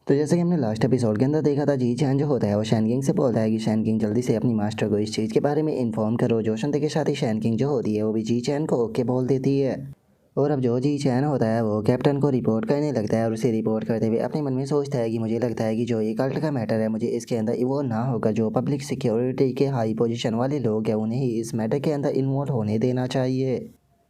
तो जैसे कि हमने लास्ट एपिसोड के अंदर देखा था, जी चैन जो होता है वो शैन किंग से बोलता है कि शैन किंग जल्दी से अपनी मास्टर को इस चीज़ के बारे में इन्फॉर्म करो। जोशंते के साथ ही शैन किंग जो होती है वो भी जी चैन को ओके बोल देती है। और अब जो जी चैन होता है वो कैप्टन को रिपोर्ट करने लगता है और उसे रिपोर्ट करते हुए अपने मन में सोचता है कि मुझे लगता है कि जो ये कल्ट का मैटर है मुझे इसके अंदर इन्वॉल्व ना होकर जो पब्लिक सिक्योरिटी के हाई पोजीशन वाले लोग हैं उन्हें ही इस मैटर के अंदर इन्वॉल्व होने देना चाहिए।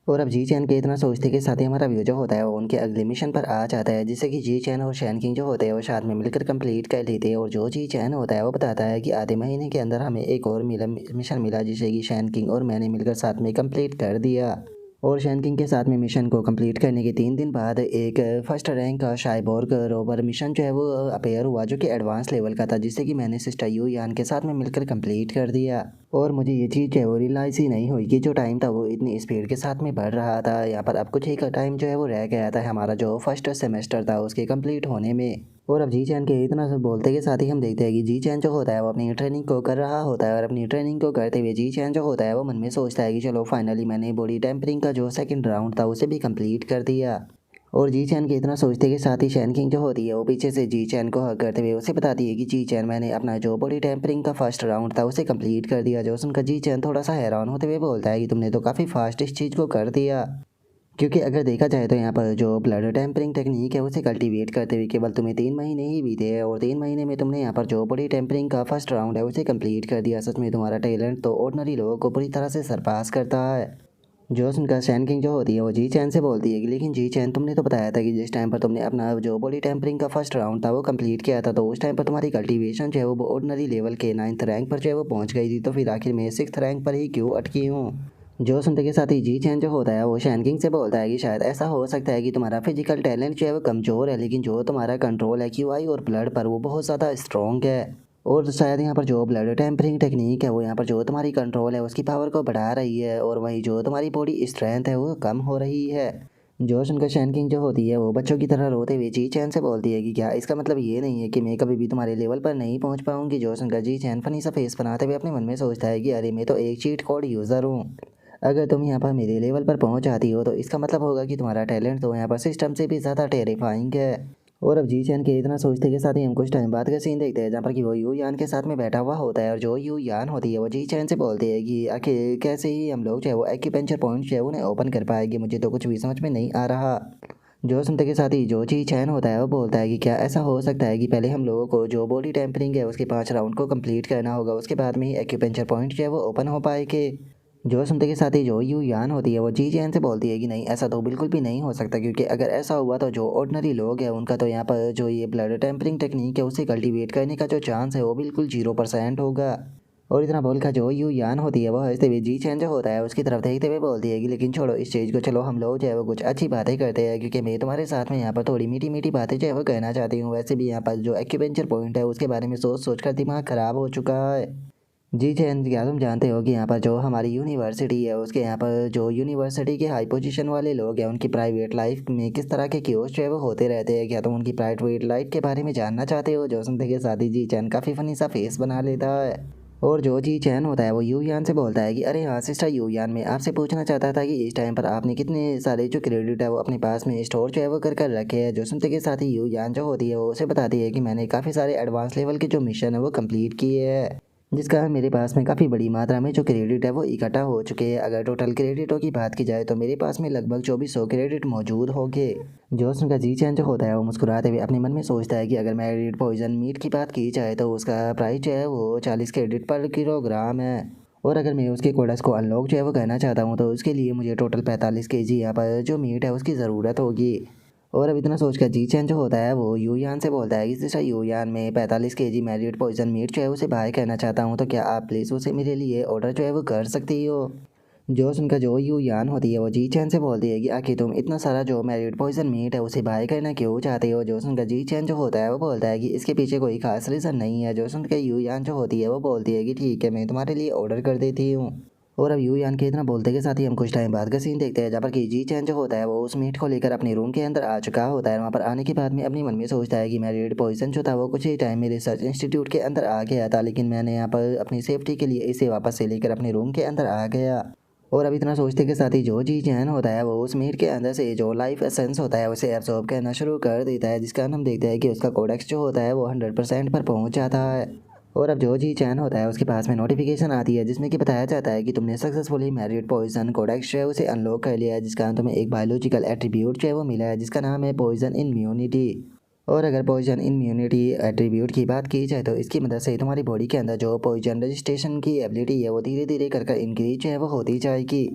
और अब जी चैन के इतना सोचते के साथ ही हमारा व्यू जो होता है वो उनके अगले मिशन पर आ जाता है, जिससे कि जी चैन और शैन किंग जो होते हैं वो साथ में मिलकर कंप्लीट कर लेते हैं। और जो जी चैन होता है वो बताता है कि आधे महीने के अंदर हमें एक और मिशन मिला जिसे कि शैन किंग और मैंने मिलकर साथ में कंप्लीट कर दिया। और शैन किंग के साथ में मिशन को कंप्लीट करने के 3 दिन बाद एक फर्स्ट रैंक का शाइबोर्ग रोवर मिशन जो है वो अपेयर हुआ, जो कि एडवांस लेवल का था, जिससे कि मैंने सिस्टर यू यान के साथ में मिलकर कंप्लीट कर दिया। और मुझे ये चीज़ जो है वो रियलाइज़ ही नहीं हुई कि जो टाइम था वो इतनी स्पीड के साथ में बढ़ रहा था। यहाँ पर अब कुछ ही का टाइम जो है वो रह गया था हमारा जो फर्स्ट सेमेस्टर था उसके कंप्लीट होने में। और अब जी चैन के इतना सब बोलते के साथ ही हम देखते हैं कि जी चैन जो होता है वो अपनी ट्रेनिंग को कर रहा होता है। और अपनी ट्रेनिंग को करते हुए जी चैन जो होता है वो मन में सोचता है कि चलो फाइनली मैंने बॉडी टेम्परिंग का जो सेकंड राउंड था उसे भी कंप्लीट कर दिया। और जी चैन के इतना सोचते के साथ ही शैन किंग जो होती है वो पीछे से जी चैन को हग करते हुए उसे बताती है कि जी चैन मैंने अपना जो बॉडी टेम्परिंग का फर्स्ट राउंड था उसे कंप्लीट कर दिया। जो सुनकर जी चैन थोड़ा सा हैरान होते हुए बोलता है कि तुमने तो काफ़ी फास्ट इस चीज़ को कर दिया, क्योंकि अगर देखा जाए तो यहाँ पर जो ब्लड टेम्परिंग टेक्निक है उसे कल्टीवेट करते हुए केवल तुम्हें 3 महीने ही बीते हैं और 3 महीने में तुमने यहाँ पर जो बॉडी टेम्परिंग का फर्स्ट राउंड है उसे कंप्लीट कर दिया। सच में तुम्हारा टैलेंट तो ऑर्डिनरी लोगों को पूरी तरह से सरपास करता है। जो सुनकर शैन किंग जो होती है वो जी चैन से बोलती है कि लेकिन जी चैन तुमने तो बताया था कि जिस टाइम पर तुमने अपना जो बॉडी टेम्परिंग का फर्स्ट राउंड था वो कंप्लीट किया था तो उस टाइम पर तुम्हारी कल्टीवेशन जो है वो ऑर्डिनरी लेवल के 9th रैंक पर जो है वो पहुंच गई थी, तो फिर आखिर में 6th रैंक पर ही क्यों अटकी हूँ। जो सुनते के साथ ही जी चैन जो होता है वो शैन किंग से बोलता है कि शायद ऐसा हो सकता है कि तुम्हारा फिजिकल टैलेंट जो है वो कमज़ोर है, लेकिन जो तुम्हारा कंट्रोल है क्यूआई और ब्लड पर वो बहुत ज़्यादा स्ट्रॉन्ग है। और शायद यहाँ पर जो ब्लड टेम्परिंग टेक्निक है वो यहाँ पर जो तुम्हारी कंट्रोल है उसकी पावर को बढ़ा रही है और वही जो तुम्हारी बॉडी स्ट्रेंथ है वो कम हो रही है। जो सुनकर शैन किंग जो होती है वो बच्चों की तरह रोते हुए जी चैन से बोलती है कि क्या इसका मतलब ये नहीं है कि मैं कभी भी तुम्हारे लेवल पर नहीं पहुंच पाऊंगी। जो सुनकर जी चैन फनी सा फेस बनाते हुए अपने मन में सोचता है कि अरे मैं तो एक चीट कोड यूज़र हूँ, अगर तुम यहाँ पर मेरे लेवल पर पहुँच जाती हो तो इसका मतलब होगा कि तुम्हारा टैलेंट तो यहाँ पर सिस्टम से भी ज़्यादा टेरिफाइंग है। और अब जी चैन के इतना सोचते के साथ ही हम कुछ टाइम बाद का सीन देखते हैं जहाँ पर कि वो यू यान के साथ में बैठा हुआ होता है और जो यू यान होती है वो जी चैन से बोलती है कि आखिर कैसे ही हम लोग जो है वो एक्यूपेंचर पॉइंट जो है उन्हें ओपन कर पाएंगे, मुझे तो कुछ भी समझ में नहीं आ रहा। जो सुनते के साथ ही जो जी चैन होता है वो बोलता है कि क्या ऐसा हो सकता है कि पहले हम लोगों को जो बॉडी टेम्परिंग है उसके 5 राउंड को कंप्लीट करना होगा, उसके बाद में ही एक्यूपेंचर पॉइंट जो है वो ओपन हो पाएंगे। जो सुनते के साथ ही जो यू यान होती है वो जी चैन से बोलती है कि नहीं, ऐसा तो बिल्कुल भी नहीं हो सकता, क्योंकि अगर ऐसा हुआ तो जो ऑर्डिनरी लोग हैं उनका तो यहाँ पर जो ये ब्लड टेम्परिंग टेक्निक है उसे कल्टीवेट करने का जो चांस है वो बिल्कुल 0% होगा। और इतना बोलकर जो यू यान होती है वो हंसते हुए जी चैन जो होता है उसकी तरफ देखते हुए बोलती है कि लेकिन छोड़ो इस चीज़ को, चलो हम लोग जो है वो कुछ अच्छी बातें करते हैं, क्योंकि मैं तुम्हारे साथ में यहाँ पर थोड़ी मीठी मीठी बातें जो है वो कहना चाहती हूँ। वैसे भी यहाँ पर जो एक्यूपेंचर पॉइंट है उसके बारे में सोच सोच कर दिमाग ख़राब हो चुका है। जी चैन, क्या तुम जानते हो कि यहाँ पर जो हमारी यूनिवर्सिटी है उसके यहाँ पर जो यूनिवर्सिटी के हाई पोजीशन वाले लोग हैं उनकी प्राइवेट लाइफ में किस तरह के क्योस जो है वो होते रहते हैं, क्या तुम उनकी प्राइवेट लाइफ के बारे में जानना चाहते हो। जो सुनते के साथ ही जी चैन काफ़ी फनी सा फेस बना लेता है। और जो जी चैन होता है वो यू यान से बोलता है कि अरे हाँ सिस्टर यू यान, मैं आपसे पूछना चाहता था कि इस टाइम पर आपने कितने सारे जो क्रेडिट है वो अपने पास में स्टोर जो है वो कर कर रखे हैं। जो सुनते के साथ ही यू यान जो होती है वो उसे बताती है कि मैंने काफ़ी सारे एडवांस लेवल के जो मिशन है वो कंप्लीट किए हैं, जिसका मेरे पास में काफ़ी बड़ी मात्रा में जो क्रेडिट है वो इकट्ठा हो चुके हैं। अगर टोटल क्रेडिटों की बात की जाए तो मेरे पास में लगभग 2400 क्रेडिट मौजूद होंगे। जो उसका जी चैन जो होता है वो मुस्कुराते हुए अपने मन में सोचता है कि अगर मैरिड पॉइजन मीट की बात की जाए तो उसका प्राइस जो है वो 40 क्रेडिट पर किलोग्राम है। और अगर मैं उसके कोडस को अनलॉक जो है वो करना चाहता हूँ तो उसके लिए मुझे टोटल 45 kg यहाँ पर जो मीट है उसकी ज़रूरत होगी। और अब इतना सोचकर जी चैन जो होता है वो यू यान से बोलता है कि जैसा यू यान में 45 kg मैरिड पॉइजन मीट जो है उसे बाय करना चाहता हूँ, तो क्या आप प्लीज़ उसे मेरे लिए ऑर्डर जो है वो कर सकती हो। जो सुनकर जो यू यान होती है वो जी चैन से बोलती है कि आखिर तुम इतना सारा जो मैरिड पॉइजन मीट है उसे बाय करना क्यों चाहते हो। जो सुनकर जी चैन जो होता है वो बोलता है कि इसके पीछे कोई खास रीज़न नहीं है। जो सुनकर यू यान जो होती है वो बोलती है कि ठीक है मैं तुम्हारे लिए ऑर्डर कर देती हूँ। और अब यू यान के इतना बोलते के साथ ही हम कुछ टाइम बाद का सीन देखते हैं जहाँ पर कि जी चैन जो होता है वो उस मीट को लेकर अपने रूम के अंदर आ चुका होता है। वहाँ पर आने के बाद में अपनी मन में सोचता है कि मैरिड पॉइजन जो था वो कुछ ही टाइम में रिसर्च इंस्टीट्यूट के अंदर आ गया था, लेकिन मैंने यहाँ पर अपनी सेफ्टी के लिए इसे वापस से लेकर अपने रूम के अंदर आ गया। और अब इतना सोचते के साथ ही जो जी चैन होता है वो उस मीट के अंदर से जो लाइफ एसेंस होता है उसे एब्जॉर्ब करना शुरू कर देता है, जिसका हम देखते हैं कि उसका कोडेक्स जो होता है वो 100% पर पहुंच जाता है। और अब जो जी चैन होता है उसके पास में नोटिफिकेशन आती है जिसमें कि बताया जाता है कि तुमने सक्सेसफुली मैरिड पॉइजन कोडेक्स जो है उसे अनलॉक कर लिया है, जिसका तुम्हें एक बायोलॉजिकल एट्रीब्यूट जो है वो मिला है जिसका नाम है पॉइजन इम्यूनिटी। और अगर पॉइजन इम्यूनिटी एट्रीब्यूट की बात की जाए तो इसकी मदद से तुम्हारी बॉडी के अंदर जो पॉइजन रजिस्ट्रेशन की एबिलिटी है वो धीरे धीरे कर इंक्रीज जो है वो होती जाएगी।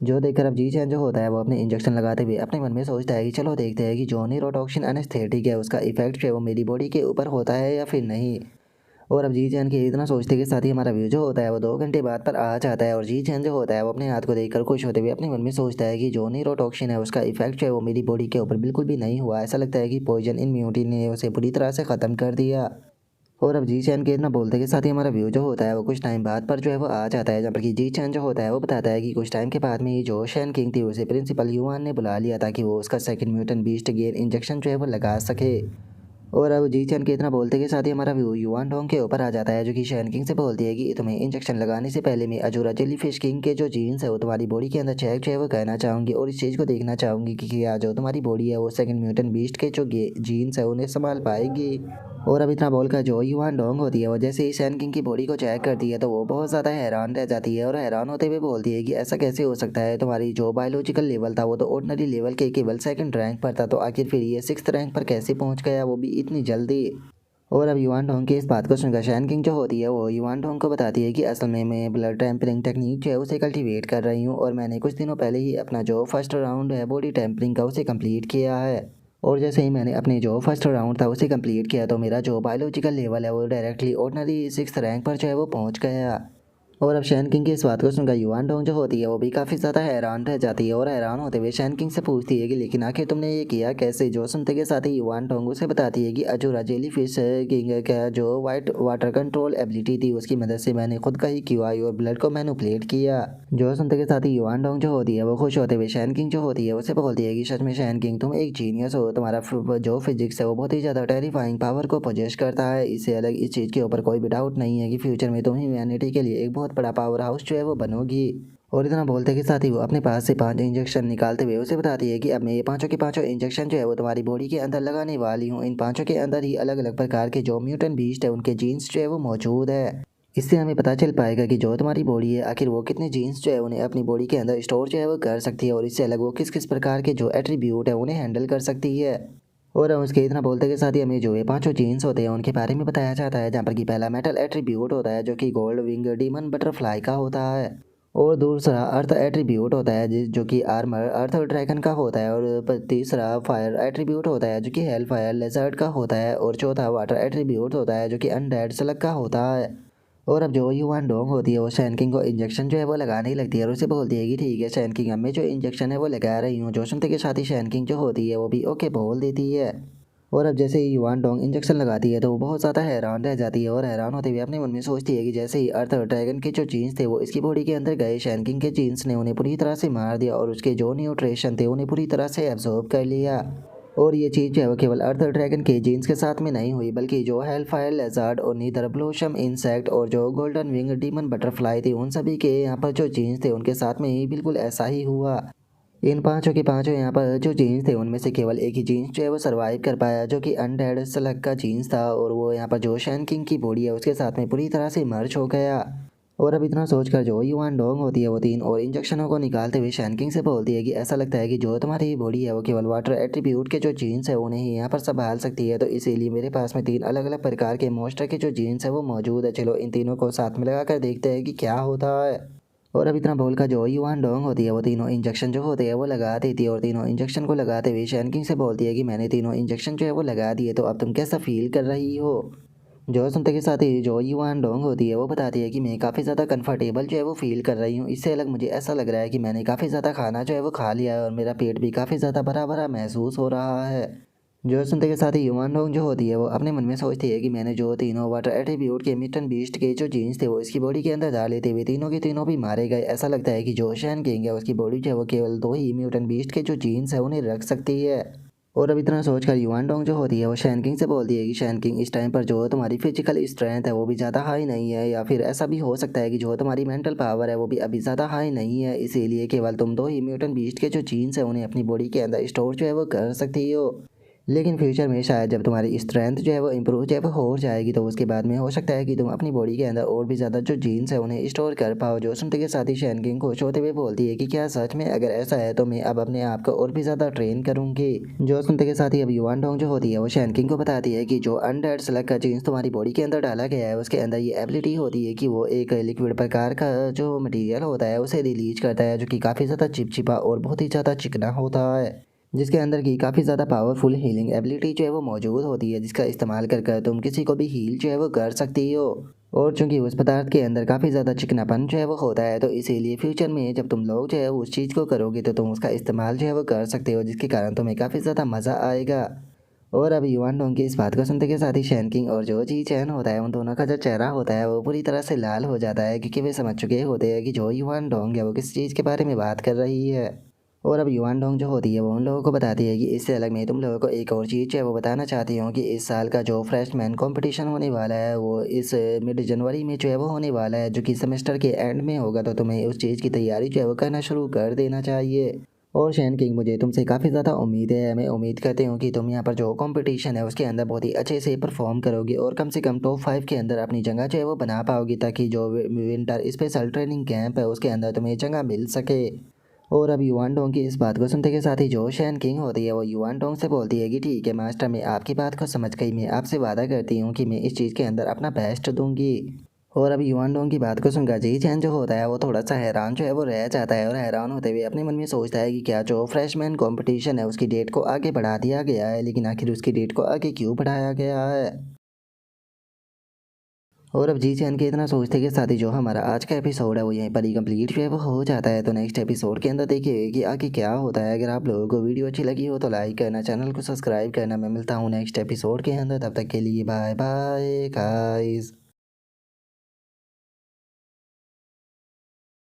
जो देखकर अब जी चैन जो होता है वो अपने इंजेक्शन लगाते हुए अपने मन में सोचता है कि चलो देखते हैं कि जो न्यूरोटॉक्सिन एनेस्थेटिक है उसका इफेक्ट जो है वो मेरी बॉडी के ऊपर होता है या फिर नहीं। और अब जी चैन के इतना सोचते के साथ ही हमारा व्यू जो होता है वो 2 घंटे बाद पर आ जाता है और जी चैन जो होता है वो अपने हाथ को देखकर खुश होते हुए अपने मन में सोचता है कि जो न्यूरोटॉक्सिन है उसका इफेक्ट जो है वो मेरी बॉडी के ऊपर बिल्कुल भी नहीं हुआ। ऐसा लगता है कि पॉइजन इम्यूनिटी ने उसे पूरी तरह से ख़त्म कर दिया। और अब जी चैन के इतना बोलते के साथ ही हमारा व्यू जो होता है वो कुछ टाइम बाद पर जो है वो आ जाता है, जहाँ पर कि जी चैन जो होता है वो बताता है कि कुछ टाइम के बाद में ये जो शैन किंग थी उसे प्रिंसिपल युआन ने बुला लिया ताकि वो उसका second mutant beast gain injection जो है वो लगा सके। और अब जी चैन के इतना बोलते के साथ ही हमारा व्यू युआन डोंग के ऊपर आ जाता है, जो कि शैन किंग से बोलती है कि तुम्हें इंजेक्शन लगाने से पहले मैं अजूरा जेली फिश किंग के जो जीन्स है वो तुम्हारी बॉडी के अंदर चेक जो है वो करना चाहूँगी और इस चीज़ को देखना चाहूँगी कि क्या जो तुम्हारी बॉडी है वो सेकंड म्यूटेंट बीस्ट के जो जीन्स है उन्हें संभाल पाएगी। और अब इतना बोलकर जो युआन डोंग होती है वो जैसे ही शैन किंग की बॉडी को चेक करती है तो वो बहुत ज़्यादा हैरान रह जाती है और हैरान होते हुए बोलती है कि ऐसा कैसे हो सकता है, तुम्हारी जो बायोलॉजिकल लेवल था वो तो ऑर्डिनरी लेवल के केवल सेकंड रैंक पर था, तो आखिर फिर ये 6th रैंक पर कैसे पहुंच गया, वो भी इतनी जल्दी। और अब युआन डोंग की इस बात को सुनकर शैन किंग जो होती है वो युआन डोंग को बताती है कि असल में मैं ब्लड टेम्परिंग टेक्निक जो है उसे कल्टीवेट कर रही हूँ और मैंने कुछ दिनों पहले ही अपना जो फर्स्ट राउंड है बॉडी टेम्परिंग का उसे कंप्लीट किया है। और जैसे ही मैंने अपने जो फर्स्ट राउंड था उसे कंप्लीट किया तो मेरा जो बायोलॉजिकल लेवल है वो डायरेक्टली ऑर्डिनरी 6th रैंक पर जो है वो पहुँच गया। और अब शैन किंग की इस बात को सुनकर युआन डोंग जो होती है वो भी काफ़ी ज़्यादा हैरान रह जाती है और हैरान होते हुए शैन किंग से पूछती है कि लेकिन आखिर तुमने ये किया कैसे। जो सुनते के साथ ही युआन डोंग उसे बताती है कि अजूरा जेली फिश किंग का जो वाइट वाटर कंट्रोल एबिलिटी थी उसकी मदद से मैंने खुद का ही क्यूआई और ब्लड को मैनिपुलेट किया। जो सुनते के साथ ही युआन डोंग जो होती है वो खुश होते हुए शैन किंग जो होती है उसे बोलती है कि सच में शैन किंग तुम एक जीनियस हो, तुम्हारा जो फिजिक्स है वो बहुत ही ज़्यादा टेरिफाइंग पावर को पोजेस करता है। इससे अलग इस चीज़ के ऊपर कोई भी डाउट नहीं है कि फ्यूचर में तुम ह्यूमैनिटी के लिए एक बहुत बड़ा पावर हाउस जो है वो बनोगी। और इतना बोलते के साथ ही वो अपने पास से 5 इंजेक्शन निकालते हुए उसे बताती है कि अब मैं ये पांचों के पांचों इंजेक्शन जो है वो तुम्हारी बॉडी के अंदर लगाने वाली हूँ। इन पांचों के अंदर ही अलग अलग प्रकार के जो म्यूटेंट बीस्ट है उनके जीन्स जो है वो मौजूद है। इससे हमें पता चल पाएगा कि जो तुम्हारी बॉडी है आखिर वो कितने जीन्स जो है उन्हें अपनी बॉडी के अंदर स्टोर जो है वो कर सकती है और इससे अलग वो किस किस प्रकार के जो एट्रीब्यूट है उन्हें हैंडल कर सकती है। और उसके इतना बोलते के साथ ही हमें जो ये पांचों जीन्स होते हैं उनके बारे में बताया जाता है, जहाँ पर कि पहला मेटल एट्रीब्यूट होता है जो कि गोल्ड विंग डीमन बटरफ्लाई का होता है। और दूसरा अर्थ एट्रीब्यूट होता है जो कि आर्मर अर्थ ड्रैगन का होता है। और तीसरा फायर एट्रीब्यूट होता है जो कि हेल फायर लेजर्ड का होता है। और चौथा वाटर एट्रीब्यूट होता है जो कि अनडेड स्लग का होता है। और अब जो युआन डोंग होती है वो शैन किंग को इंजेक्शन जो है वो लगाने लगती है और उसे बोलती है कि ठीक है शैन किंग, अब मैं जो इंजेक्शन है वो लगा रही हूँ। जो सुनते के साथ ही शैन किंग जो होती है वो भी ओके बोल देती है। और अब जैसे ही युआन डोंग इंजेक्शन लगाती है तो वो बहुत ज़्यादा हैरान रह जाती है और हैरान होते हुए अपने मन में सोचती है कि जैसे ही अर्थ ड्रैगन के जो जीन्स थे वो इसकी बॉडी के अंदर गए, शैन किंग के जीन्स ने उन्हें पूरी तरह से मार दिया और उसके जो न्यूट्रिशन थे उन्हें पूरी तरह से एब्जॉर्ब कर लिया। और ये चीज़ जो है वो केवल अर्थ ड्रैगन के जीन्स के साथ में नहीं हुई बल्कि जो हेल फायर लेजर्ड और नीदर ब्लोसम इंसेक्ट और जो गोल्डन विंग डीमन बटरफ्लाई थी उन सभी के यहाँ पर जो जीन्स थे उनके साथ में ही बिल्कुल ऐसा ही हुआ। इन पांचों के पांचों यहाँ पर जो जीन्स थे उनमें से केवल एक ही जीन्स जो है वो सरवाइव कर पाया, जो कि अनडेड स्लग का जीन्स था और वो यहाँ पर जो शैन किंग की बॉडी है उसके साथ में पूरी तरह से मर्ज हो गया। और अब इतना सोचकर जो युआन डोंग होती है वो 3 और इंजेक्शनों को निकालते हुए शैन किंग से बोलती है कि ऐसा लगता है कि जो तुम्हारी बॉडी है वो केवल वाटर एट्रीब्यूट के जो जीन्स है उन्हें ही यहाँ पर संभाल सकती है, तो इसीलिए मेरे पास में 3 अलग अलग प्रकार के मॉन्स्टर के जो जीन्स है वो मौजूद है। चलो इन तीनों को साथ में लगा कर देखते हैं कि क्या होता है। और अब इतना बोलकर जो युआन डोंग होती है वो तीनों इंजेक्शन जो होते हैं वो लगा देती है और तीनों इंजेक्शन को लगाते हुए शैन किंग से बोलती है कि मैंने तीनों इंजेक्शन जो है वो लगा दिए, तो अब तुम कैसा फील कर रही हो। जो सुनते के साथ ही जो युआन डोंग होती है वो बताती है कि मैं काफ़ी ज़्यादा कंफर्टेबल जो है वो फील कर रही हूँ। इससे अलग मुझे ऐसा लग रहा है कि मैंने काफ़ी ज़्यादा खाना जो है वो खा लिया है और मेरा पेट भी काफ़ी ज़्यादा भरा भरा महसूस हो रहा है। जो सुनते के साथ ही युआन डोंग जो होती है वो अपने मन में सोचती है कि मैंने जो तीनों वाटर एट्रीब्यूट के मिटन बीस्ट के जो जीन्स थे वो इसकी बॉडी के अंदर डाल लेते हुए तीनों के तीनों भी मारे गए। ऐसा लगता है कि जो शैन किंग है उसकी बॉडी जो है वो केवल 2 ही म्यूटेंट बीस्ट के जो जीन्स है उन्हें रख सकती है। और अब इतना सोचकर युआन डोंग जो होती है वो शैन किंग से बोलती है कि शैन किंग इस टाइम पर जो तुम्हारी फिजिकल स्ट्रेंथ है वो भी ज़्यादा हाई नहीं है, या फिर ऐसा भी हो सकता है कि जो तुम्हारी मेंटल पावर है वो भी अभी ज़्यादा हाई नहीं है, इसीलिए केवल तुम दो ही म्यूटेंट बीस्ट के जो जीन्स है उन्हें अपनी बॉडी के अंदर स्टोर जो है वो कर सकती हो। लेकिन फ्यूचर में शायद जब तुम्हारी स्ट्रेंथ जो है वो इम्प्रूव जो है वो हो जाएगी तो उसके बाद में हो सकता है कि तुम अपनी बॉडी के अंदर और भी ज़्यादा जो जीन्स है उन्हें स्टोर कर पाओ। जो सुनते के साथ ही शैन किंग खुश होते हुए बोलती है कि क्या सच में, अगर ऐसा है तो मैं अब अपने आप को और भी ज़्यादा ट्रेन करूँगी। जो सुनते के साथ ही अब युआन डोंग जो होती है वो शैन किंग को बताती है कि जो अनडेड स्लग का जीन्स तुम्हारी बॉडी के अंदर डाला गया है उसके अंदर ये एबिलिटी होती है कि वो एक लिक्विड प्रकार का जो मटीरियल होता है उसे रिलीज करता है, जो कि काफ़ी ज़्यादा चिपचिपा और बहुत ही ज़्यादा चिकना होता है, जिसके अंदर की काफ़ी ज़्यादा पावरफुल हीलिंग एबिलिटी जो है वो मौजूद होती है, जिसका इस्तेमाल कर तुम किसी को भी हील जो है वो कर सकती हो। और चूंकि उस पदार्थ के अंदर काफ़ी ज़्यादा चिकनापन जो है वो होता है तो इसीलिए फ्यूचर में जब तुम लोग जो है उस चीज़ को करोगे तो तुम उसका इस्तेमाल जो है वो कर सकते हो, जिसके कारण तुम्हें काफ़ी ज़्यादा मज़ा आएगा। और अब युआन डोंग की इस बात को सुनते के साथ ही शैन किंग और जो जी चैन होता है उन दोनों का जो चेहरा होता है वो पूरी तरह से लाल हो जाता है, क्योंकि वे समझ चुके होते हैं कि जो युआन डोंग है वो किस चीज़ के बारे में बात कर रही है। और अब युआन डोंग जो होती है वो उन लोगों को बताती है कि इससे अलग मैं तुम लोगों को एक और चीज़ जो है वो बताना चाहती हूँ कि इस साल का जो फ्रेशमैन कंपटीशन होने वाला है वो इस मिड जनवरी में जो है वो होने वाला है, जो कि सेमेस्टर के एंड में होगा, तो तुम्हें उस चीज़ की तैयारी जो है वो करना शुरू कर देना चाहिए। और शैन किंग, मुझे तुमसे काफ़ी ज़्यादा उम्मीद है, मैं उम्मीद करती हूँ कि तुम यहाँ पर जो कंपटीशन है उसके अंदर बहुत ही अच्छे से परफॉर्म करोगे और कम से कम टॉप 5 के अंदर अपनी जगह जो है वो बना पाओगी, ताकि जो विंटर स्पेशल ट्रेनिंग कैंप है उसके अंदर तुम्हें जगह मिल सके। और अब युआन डोंग की इस बात को सुनते के साथ ही जो शैन किंग होती है वो युआन डोंग से बोलती है कि ठीक है मास्टर, मैं आपकी बात को समझ गई, मैं आपसे वादा करती हूँ कि मैं इस चीज़ के अंदर अपना बेस्ट दूंगी। और अब युआन डोंग की बात को सुनकर जी चैन जो होता है वो थोड़ा सा हैरान जो है वो रह जाता है, और हैरान होते हुए अपने मन में सोचता है कि क्या जो फ्रेशमैन कंपटीशन है उसकी डेट को आगे बढ़ा दिया गया है, लेकिन आखिर उसकी डेट को आगे क्यों बढ़ाया गया है। और अब जी चैन के इतना सोचते के साथ ही जो हमारा आज का एपिसोड है वो यहीं पर ही कंप्लीट जो है वो हो जाता है। तो नेक्स्ट एपिसोड के अंदर देखिए कि आगे क्या होता है। अगर आप लोगों को वीडियो अच्छी लगी हो तो लाइक करना, चैनल को सब्सक्राइब करना। मैं मिलता हूँ नेक्स्ट एपिसोड के अंदर, तब तक के लिए बाय बाय गाइस।